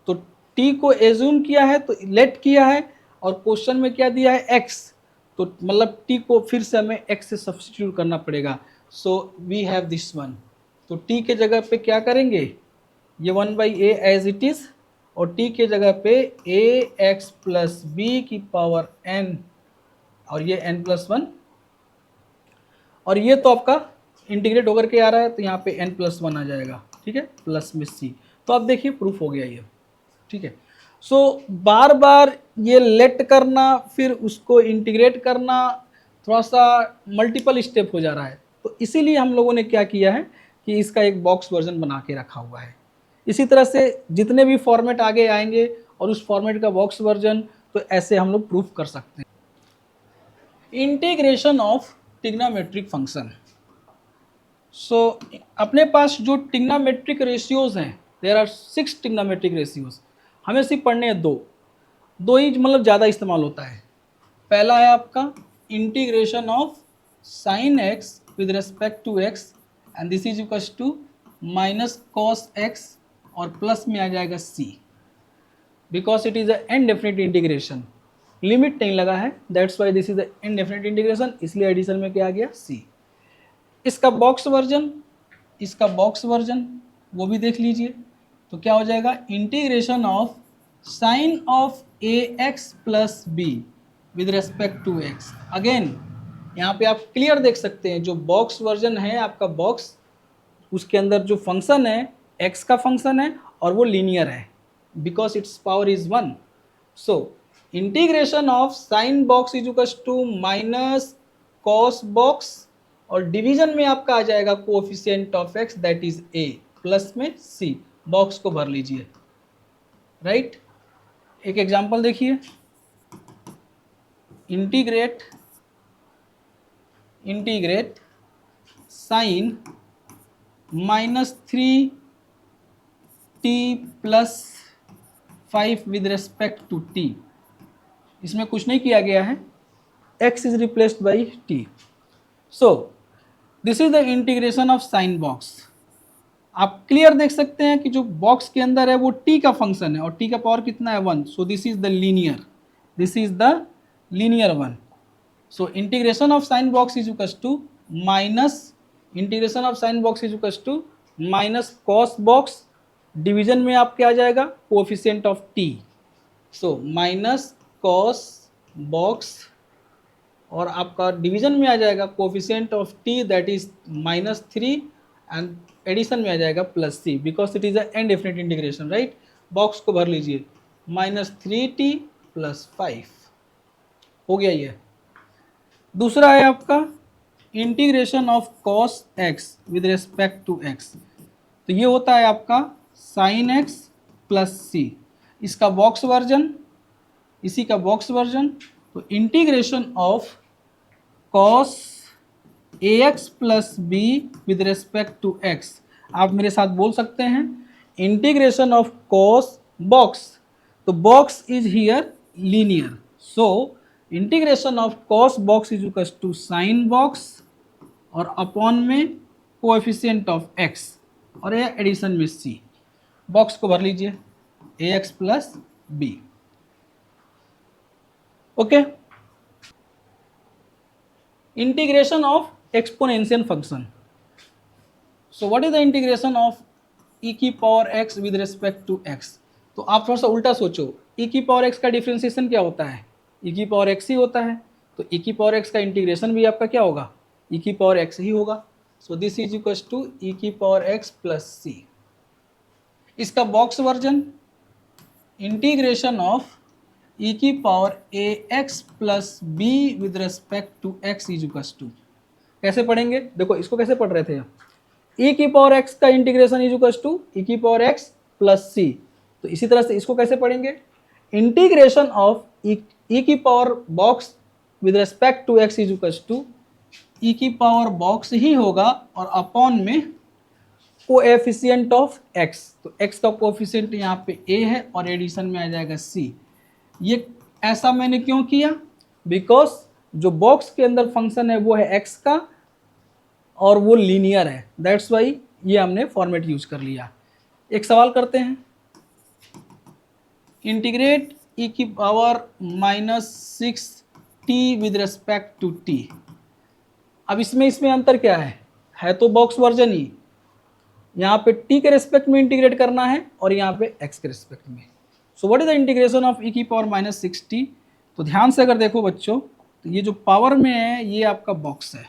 [SPEAKER 1] तो टी को एज्यूम किया है तो लेट किया है, और क्वेश्चन में क्या दिया है x, तो मतलब टी को फिर से हमें x से सब्सटीट्यूट करना पड़ेगा। So we have this one, तो टी के जगह पे क्या करेंगे, ये 1/a एज इट इज, और टी के जगह पे ax प्लस बी की पावर n, और ये n+1, और ये तो आपका इंटीग्रेट होकर के आ रहा है, तो यहाँ पे n+1 आ जाएगा, ठीक है, प्लस में c। तो आप देखिए प्रूफ हो गया ये, ठीक है। सो बार बार ये लेट करना, फिर उसको इंटीग्रेट करना, थोड़ा सा मल्टीपल स्टेप हो जा रहा है, तो इसीलिए हम लोगों ने क्या किया है कि इसका एक बॉक्स वर्जन बना के रखा हुआ है। इसी तरह से जितने भी फॉर्मेट आगे आएंगे और उस फॉर्मेट का बॉक्स वर्जन, तो ऐसे हम लोग प्रूफ कर सकते हैं। Integration of trigonometric function. So अपने पास जो ट्रिग्नोमेट्रिक रेशियोज हैं, देयर आर 6 ट्रिग्नोमेट्रिक रेशियोज, हमें सिर्फ पढ़ने हैं दो ही मतलब ज़्यादा इस्तेमाल होता है। पहला है आपका integration of sine x with respect to x, and this is equals to minus cos x, और प्लस में आ जाएगा c, because it is a indefinite integration, limit नहीं लगा है, that's why this is a indefinite integration, इसलिए addition में क्या आ गया सी। इसका बॉक्स वर्जन वो भी देख लीजिए, तो क्या हो जाएगा, integration of sine of a x plus B with respect to x. Again यहाँ पे आप क्लियर देख सकते हैं, जो बॉक्स वर्जन है आपका बॉक्स, उसके अंदर जो फंक्शन है एक्स का फंक्शन है, और वो लीनियर है because its power is 1। So integration of sine box is equal to minus cos box, और डिवीजन में आपका आ जाएगा coefficient of x that is a, plus में सी, बॉक्स को भर लीजिए, राइट। एक एग्जांपल देखिए, integrate sine -3t plus 5 with respect to t। इसमें कुछ नहीं किया गया है, x is replaced by t। So this is the integration of sine box. आप क्लियर देख सकते हैं कि जो बॉक्स के अंदर है वो t का फंक्शन है, और t का पावर कितना है 1, so this is the linear one. So integration of sine box is equal to minus cos box, division में आपके आ जाएगा coefficient of t, so minus cos box, और आपका डिवीजन में आ जाएगा coefficient of t that is -3, and addition में आ जाएगा plus c, because it is a indefinite integration, right. Box को भर लीजिए, -3t प्लस 5 हो गया ये। दूसरा है आपका integration of cos x with respect to x, तो ये होता है आपका साइन एक्स प्लस सी, इसका बॉक्स वर्जन, इसी का बॉक्स वर्जन, तो integration of cos a x plus B with respect to x. आप मेरे साथ बोल सकते हैं इंटीग्रेशन ऑफ कॉस बॉक्स, तो box is here linear, so integration of cos box is equal to sine box, और upon में कोएफिशिएंट ऑफ एक्स, और ये एडिशन में सी, बॉक्स को भर लीजिए a x plus b, okay. Integration of exponential function. So what is the integration of e की power x with respect to x। तो आप थोड़ा सा उल्टा सोचो, e की पावर x का डिफ्रेंसिएशन क्या होता है, e की पावर x ही होता है, तो e की पावर x का इंटीग्रेशन भी आपका क्या होगा, e की पावर x ही होगा। So this is equal to e की पावर x प्लस सी। इसका box version, integration of e की power ax plus B with respect to x is equal to, कैसे पढ़ेंगे, देखो इसको कैसे पढ़ रहे थे, e की पावर x का integration is equal to e की पावर x प्लस सी, तो इसी तरह से इसको कैसे पढ़ेंगे, इंटीग्रेशन ऑफ e की power box with respect to x is equal to e की पावर बॉक्स ही होगा, और अपॉन में कोएफिशिएंट ऑफ x, तो x का कोएफिशिएंट यहाँ पे a है, और एडिशन में आ जाएगा c। ये ऐसा मैंने क्यों किया, बिकॉज जो बॉक्स के अंदर फंक्शन है वो है x का, और वो लीनियर है, दैट्स वाई ये हमने फॉर्मेट यूज कर लिया। एक सवाल करते हैं, इंटीग्रेट ई की power -6t with respect to t। अब इसमें अंतर क्या है तो बॉक्स वर्जन ही, यहाँ पे t के रेस्पेक्ट में इंटीग्रेट करना है और यहाँ पे x के रेस्पेक्ट में। So what is the integration of e की पावर -6t। तो ध्यान से अगर देखो बच्चों, तो ये जो पावर में है ये आपका बॉक्स है,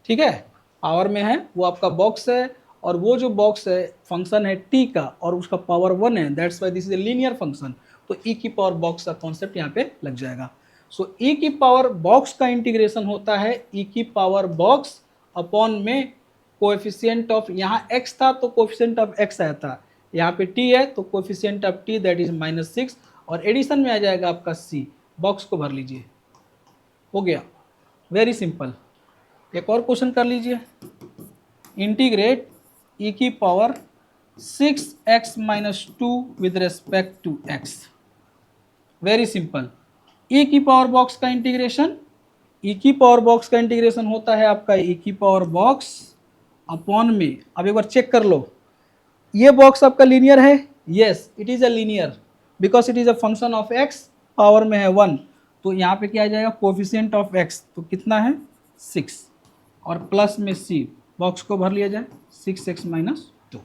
[SPEAKER 1] ठीक है, पावर में है वो आपका बॉक्स है, और वो जो बॉक्स है फंक्शन है t का और उसका पावर 1 है, that's why this is a linear function. तो e की पावर बॉक्स का कॉन्सेप्ट यहाँ पे लग जाएगा। सो e की पावर बॉक्स का इंटीग्रेशन होता है e की पावर बॉक्स अपॉन में कोएफिशिएंट ऑफ, यहाँ x था तो कोएफिशिएंट ऑफ x आया था, यहाँ पे t है तो coefficient of t that is -6, और एडिशन में आ जाएगा आपका c। बॉक्स को भर लीजिए, हो गया, वेरी सिंपल। एक और क्वेश्चन कर लीजिए, इंटीग्रेट e की power 6x - 2 with respect to x। Very simple. e की पावर बॉक्स का इंटीग्रेशन, e की पावर बॉक्स का इंटीग्रेशन होता है आपका e की पावर बॉक्स अपॉन में, अब एक बार चेक कर लो, ये बॉक्स आपका लीनियर है, yes it is a linear because it is a function of x, power में है 1, तो यहाँ पे क्या आ जाएगा कोएफिशिएंट ऑफ x, तो कितना है 6, और प्लस में c, बॉक्स को भर लिया जाए 6x - 2।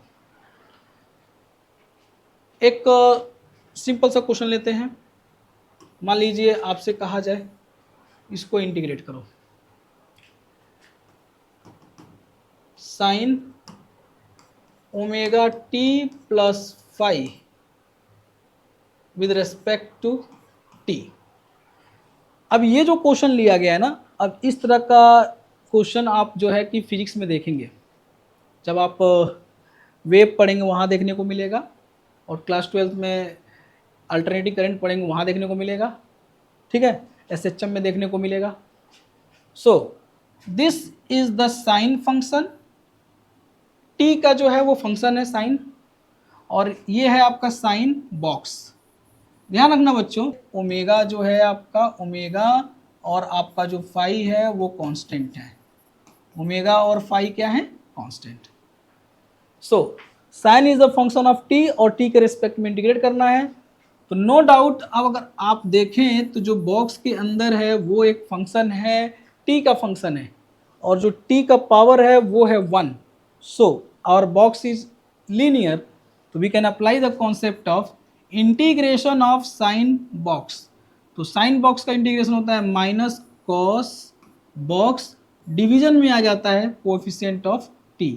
[SPEAKER 1] एक सिंपल सा क्वेश्चन लेते हैं, मान लीजिए आपसे कहा जाए इसको इंटीग्रेट करो, sine omega T plus phi with respect to T. अब ये जो क्वेश्चन लिया गया है ना, अब इस तरह का क्वेश्चन आप जो है कि फिजिक्स में देखेंगे, जब आप वेव पढ़ेंगे वहाँ देखने को मिलेगा, और क्लास 12th में अल्टरनेटिव करंट पढ़ेंगे वहाँ देखने को मिलेगा, ठीक है, एसएचएम में देखने को मिलेगा। सो this is the sine function, T का जो है वो फंक्शन है साइन, और ये है आपका साइन बॉक्स। ध्यान रखना बच्चों, ओमेगा जो है आपका, ओमेगा और आपका जो फाई है वो कांस्टेंट है, ओमेगा और फाई क्या है constant. So sine is the function of T, और टी के रिस्पेक्ट में इंटीग्रेट करना है। तो नो डाउट, अब अगर आप देखें तो जो बॉक्स के अंदर है वो एक फंक्शन है, टी का फंक्शन है, और जो टी का पावर है वो है 1। So our box is linear, तो we can apply the concept of integration of sine box. तो साइन बॉक्स का इंटीग्रेशन होता है माइनस कॉस बॉक्स, डिवीजन में आ जाता है कोएफिशिएंट ऑफ टी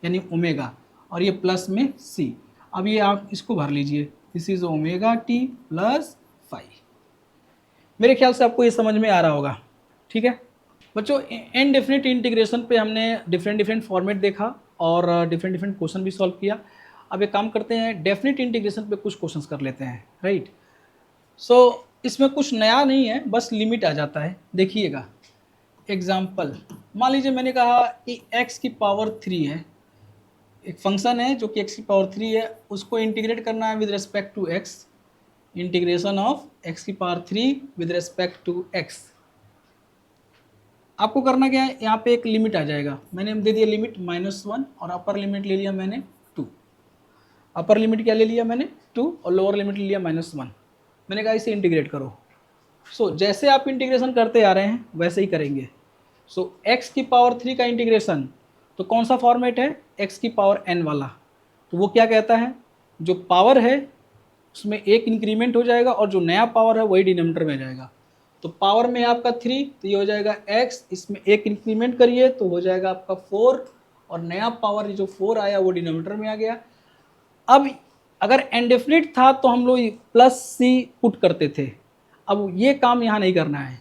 [SPEAKER 1] यानी ओमेगा, और ये प्लस में सी। अब ये आप इसको भर लीजिए, this is omega T plus phi. मेरे ख्याल से आपको ये समझ में आ रहा होगा, ठीक है बच्चों। इनडेफिनिट इंटीग्रेशन पे हमने डिफरेंट फॉर्मेट देखा और डिफरेंट क्वेश्चन भी सॉल्व किया। अब एक काम करते हैं, डेफिनिट इंटीग्रेशन पे कुछ क्वेश्चंस कर लेते हैं, राइट। सो इसमें कुछ नया नहीं है, बस लिमिट आ जाता है। देखिएगा एग्जाम्पल, मान लीजिए मैंने कहा कि x की पावर 3 है, एक फंक्शन है जो कि x की पावर 3 है, उसको इंटीग्रेट करना है with respect to x, integration of x की power 3 with respect to x। आपको करना क्या है, यहाँ पे एक लिमिट आ जाएगा, मैंने दे दिया लिमिट -1 और अपर लिमिट ले लिया मैंने 2। अपर लिमिट क्या ले लिया मैंने 2 और लोअर लिमिट ले लिया -1। मैंने कहा इसे इंटीग्रेट करो। सो जैसे आप इंटीग्रेशन करते आ रहे हैं वैसे ही करेंगे। सो x की पावर 3 का इंटीग्रेशन, तो कौन सा फॉर्मेट है, x की पावर n वाला। तो वो क्या कहता है, जो पावर है उसमें एक इंक्रीमेंट हो जाएगा और जो नया पावर है वही डिनोमिनेटर में आ जाएगा। तो पावर में आपका 3, तो ये हो जाएगा x, इसमें एक इंक्रीमेंट करिए तो हो जाएगा आपका 4, और नया पावर जो 4 आया वो डिनोमिनेटर में आ गया। अब अगर इनडेफिनिट था तो हम लोग प्लस सी पुट करते थे, अब ये काम यहाँ नहीं करना है,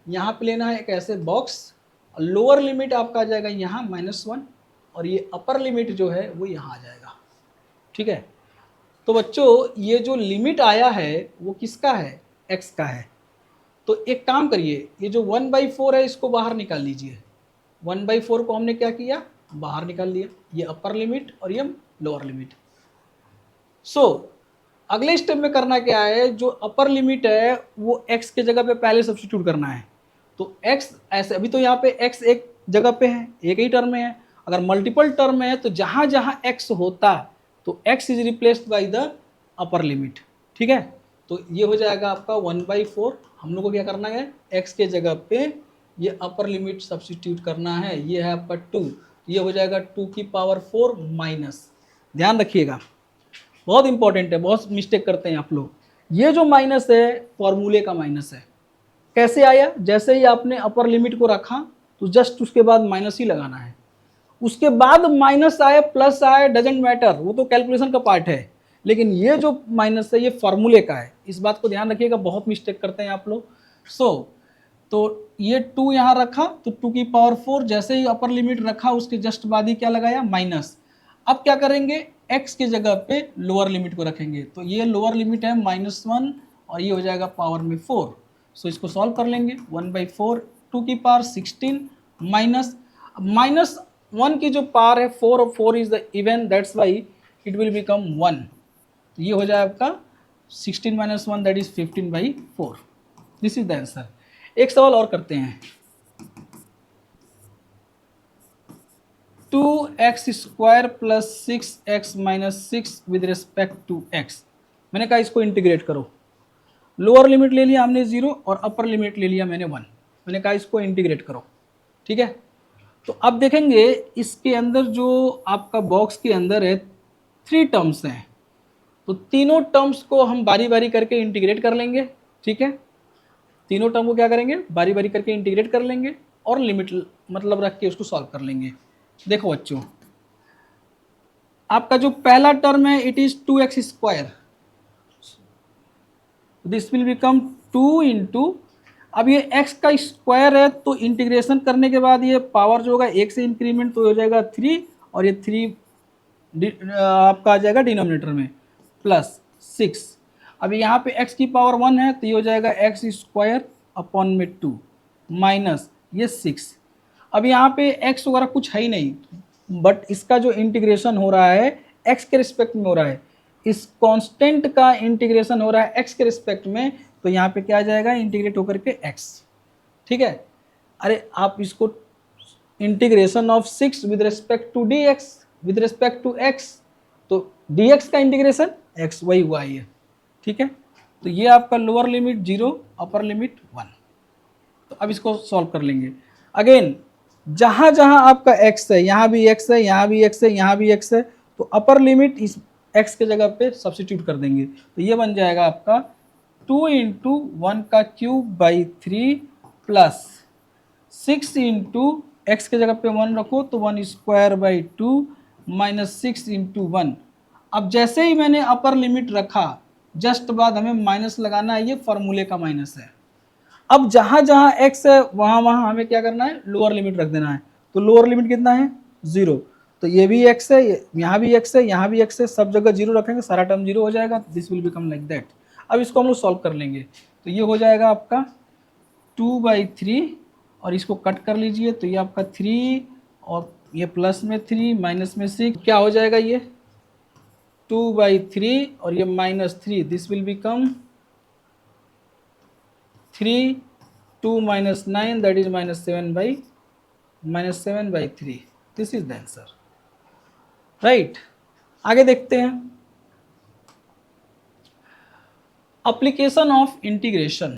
[SPEAKER 1] यहाँ पे लेना है एक ऐसे बॉक्स, लोअर लिमिट आपका आ जाएगा यहाँ -1, और ये अपर लिमिट जो है वो यहाँ आ जाएगा, ठीक है। तो बच्चों ये जो लिमिट आया है वो किसका है, x का है। तो एक काम करिए, ये जो 1/4 है इसको बाहर निकाल लीजिए। 1/4 को हमने क्या किया, बाहर निकाल लिया, ये अपर लिमिट और ये लोअर लिमिट। सो अगले स्टेप में करना क्या है, जो अपर लिमिट है वो x के जगह पे पहले सब्स्टिट्यूट करना है। तो x ऐसे, अभी तो यहाँ पे x एक जगह पे है, एक ही टर्म में है, अगर मल्टीपल टर्म है तो जहाँ जहाँ x होता तो x is replaced by the upper limit. ठीक है, तो ये हो जाएगा आपका 1/4। हम लोग को क्या करना है, x के जगह पे ये अपर लिमिट सब्स्टिट्यूट करना है, ये है आपका 2, ये हो जाएगा 2⁴ माइनस, ध्यान रखिएगा बहुत इंपॉर्टेंट है, बहुत मिस्टेक करते हैं आप लोग। ये जो माइनस है फॉर्मूले का माइनस है। कैसे आया, जैसे ही आपने अपर लिमिट को रखा तो जस्ट उसके बाद माइनस ही लगाना है, उसके बाद माइनस आए प्लस आए डजेंट मैटर, वो तो कैलकुलेशन का पार्ट है, लेकिन ये जो माइनस है ये फॉर्मूले का है, इस बात को ध्यान रखिएगा, बहुत मिस्टेक करते हैं आप लोग। तो ये 2 यहाँ रखा तो 2⁴, जैसे ही अपर लिमिट रखा उसके जस्ट बाद ही क्या लगाया, माइनस। अब क्या करेंगे, x की जगह पे लोअर लिमिट को रखेंगे, तो ये लोअर लिमिट है -1 और ये हो जाएगा पावर में 4। सो इसको सॉल्व कर लेंगे, 1/4 2⁻16 माइनस -1 की जो पावर है 4 और 4 is the even, that's why it will become 1। तो ये हो जाए आपका 16 - 1 that is 15/4। This is the answer. एक सवाल और करते हैं, 2x² + 6x - 6 with respect to x। मैंने कहा इसको इंटीग्रेट करो, लोअर लिमिट ले लिया हमने 0 और अपर लिमिट ले लिया मैंने 1, मैंने कहा इसको इंटीग्रेट करो, ठीक है। तो अब देखेंगे इसके अंदर जो आपका बॉक्स के अंदर है 3 टर्म्स हैं, तो तीनों टर्म्स को हम बारी बारी करके इंटीग्रेट कर लेंगे, ठीक है। तीनों टर्म को क्या करेंगे, बारी बारी करके इंटीग्रेट कर लेंगे और लिमिट मतलब रख के उसको सॉल्व कर लेंगे। देखो बच्चों, आपका जो पहला टर्म है it is 2x², this will become 2 into, अब ये x का स्क्वायर है तो इंटीग्रेशन करने के बाद ये पावर जो होगा 1 से इंक्रीमेंट तो हो जाएगा 3 और ये 3 आपका आ जाएगा डिनोमिनेटर में प्लस 6। अब यहाँ पे x की पावर 1 है तो ये हो जाएगा x² अपॉन में 2 माइनस ये 6। अब यहाँ पे x वगैरह कुछ है ही नहीं, बट इसका जो इंटीग्रेशन हो रहा है x के रिस्पेक्ट में हो रहा है, इस कांस्टेंट का इंटीग्रेशन हो रहा है x के रिस्पेक्ट में, तो यहाँ पे क्या आ जाएगा, इंटीग्रेट होकर के x, ठीक है। अरे आप इसको integration of 6 with respect to dx with respect to x, तो dx का इंटीग्रेशन x वही हुआ है, ठीक है। तो ये आपका लोअर लिमिट 0 अपर लिमिट 1। तो अब इसको सॉल्व कर लेंगे। अगेन जहां जहां आपका x है यहाँ भी x है, यहाँ भी x है, यहाँ भी x है, तो अपर लिमिट इस x के जगह पे सब्स्टिट्यूट कर देंगे, तो ये बन जाएगा आपका 2 × 1³ प्लस 6 इंटू x के जगह पे 1 रखो तो 1² माइनस 6 × 1। अब जैसे ही मैंने अपर लिमिट रखा जस्ट बाद हमें माइनस लगाना है, ये फॉर्मूले का माइनस है। अब जहां जहां x है वहां वहां हमें क्या करना है, लोअर लिमिट रख देना है, तो लोअर लिमिट कितना है 0, तो ये भी x है, यहाँ भी x है, यहाँ भी x है, सब जगह 0 रखेंगे, सारा टर्म 0 हो जाएगा, this will become like that. अब इसको हम लोग सॉल्व कर लेंगे, तो ये हो जाएगा आपका 2/3 और इसको कट कर लीजिए, तो ये आपका 3 और ये प्लस में 3 माइनस में 6, क्या हो जाएगा ये 2/3 और ये -3, this will become 3 2 - 9 that is -7/3। This is the answer, right. आगे देखते हैं, एप्लीकेशन ऑफ इंटीग्रेशन।